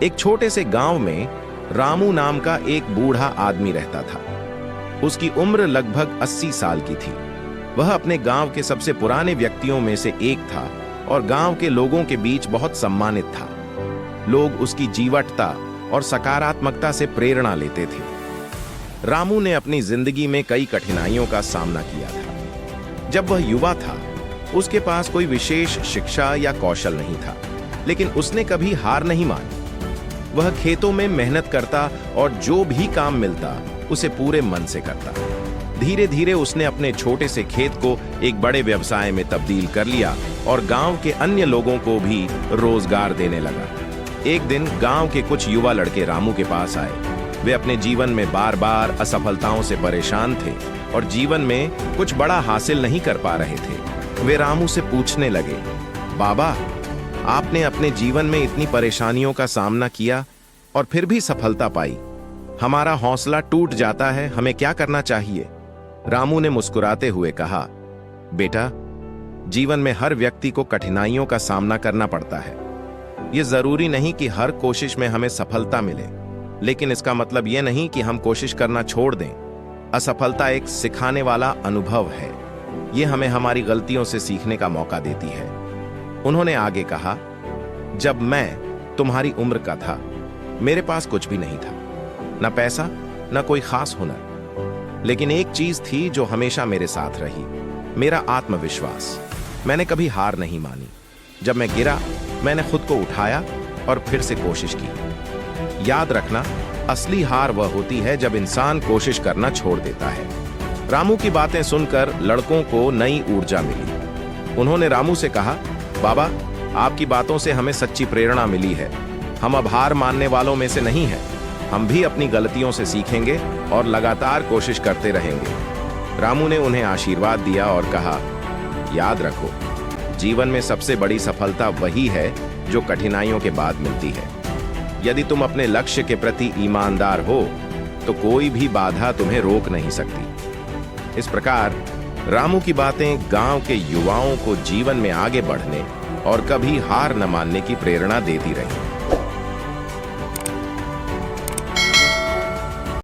एक छोटे से गांव में रामू नाम का एक बूढ़ा आदमी रहता था। उसकी उम्र लगभग 80 साल की थी। वह अपने गांव के सबसे पुराने व्यक्तियों में से एक था और गांव के लोगों के बीच बहुत सम्मानित था। लोग उसकी जीवटता और सकारात्मकता से प्रेरणा लेते थे। रामू ने अपनी जिंदगी में कई कठिनाइयों का सामना किया था। जब वह युवा था, उसके पास कोई विशेष शिक्षा या कौशल नहीं था, लेकिन उसने कभी हार नहीं मानी। वह खेतों में मेहनत करता और जो भी काम मिलता उसे पूरे मन से करता। धीरे धीरे उसने अपने छोटे से खेत को एक बड़े व्यवसाय में तब्दील कर लिया और गांव के अन्य लोगों को भी रोजगार देने लगा। एक दिन गांव के कुछ युवा लड़के रामू के पास आए। वे अपने जीवन में बार बार असफलताओं से परेशान थे और जीवन में कुछ बड़ा हासिल नहीं कर पा रहे थे। वे रामू से पूछने लगे, बाबा, आपने अपने जीवन में इतनी परेशानियों का सामना किया और फिर भी सफलता पाई। हमारा हौसला टूट जाता है, हमें क्या करना चाहिए? रामू ने मुस्कुराते हुए कहा, बेटा, जीवन में हर व्यक्ति को कठिनाइयों का सामना करना पड़ता है। यह जरूरी नहीं कि हर कोशिश में हमें सफलता मिले, लेकिन इसका मतलब यह नहीं कि हम कोशिश करना छोड़ दें। असफलता एक सिखाने वाला अनुभव है। यह हमें हमारी गलतियों से सीखने का मौका देती है। उन्होंने आगे कहा, जब मैं तुम्हारी उम्र का था, मेरे पास कुछ भी नहीं था, न पैसा, न कोई खास हुनर, लेकिन एक चीज थी जो हमेशा मेरे साथ रही, मेरा आत्मविश्वास। मैंने कभी हार नहीं मानी। जब मैं गिरा, मैंने खुद को उठाया और फिर से कोशिश की। याद रखना, असली हार वह होती है जब इंसान कोशिश करना छोड़ देता है। रामू की बातें सुनकर लड़कों को नई ऊर्जा मिली। उन्होंने रामू से कहा, बाबा, आपकी बातों से हमें सच्ची प्रेरणा मिली है। हम अब हार मानने वालों में से नहीं हैं। हम भी अपनी गलतियों से सीखेंगे और लगातार कोशिश करते रहेंगे। रामू ने उन्हें आशीर्वाद दिया और कहा, याद रखो, जीवन में सबसे बड़ी सफलता वही है जो कठिनाइयों के बाद मिलती है। यदि तुम अपने लक्ष्य के प्रति ईमानदार हो, तो कोई भी बाधा तुम्हें रोक नहीं सकती। इस प्रकार रामू की बातें गांव के युवाओं को जीवन में आगे बढ़ने और कभी हार न मानने की प्रेरणा देती रही।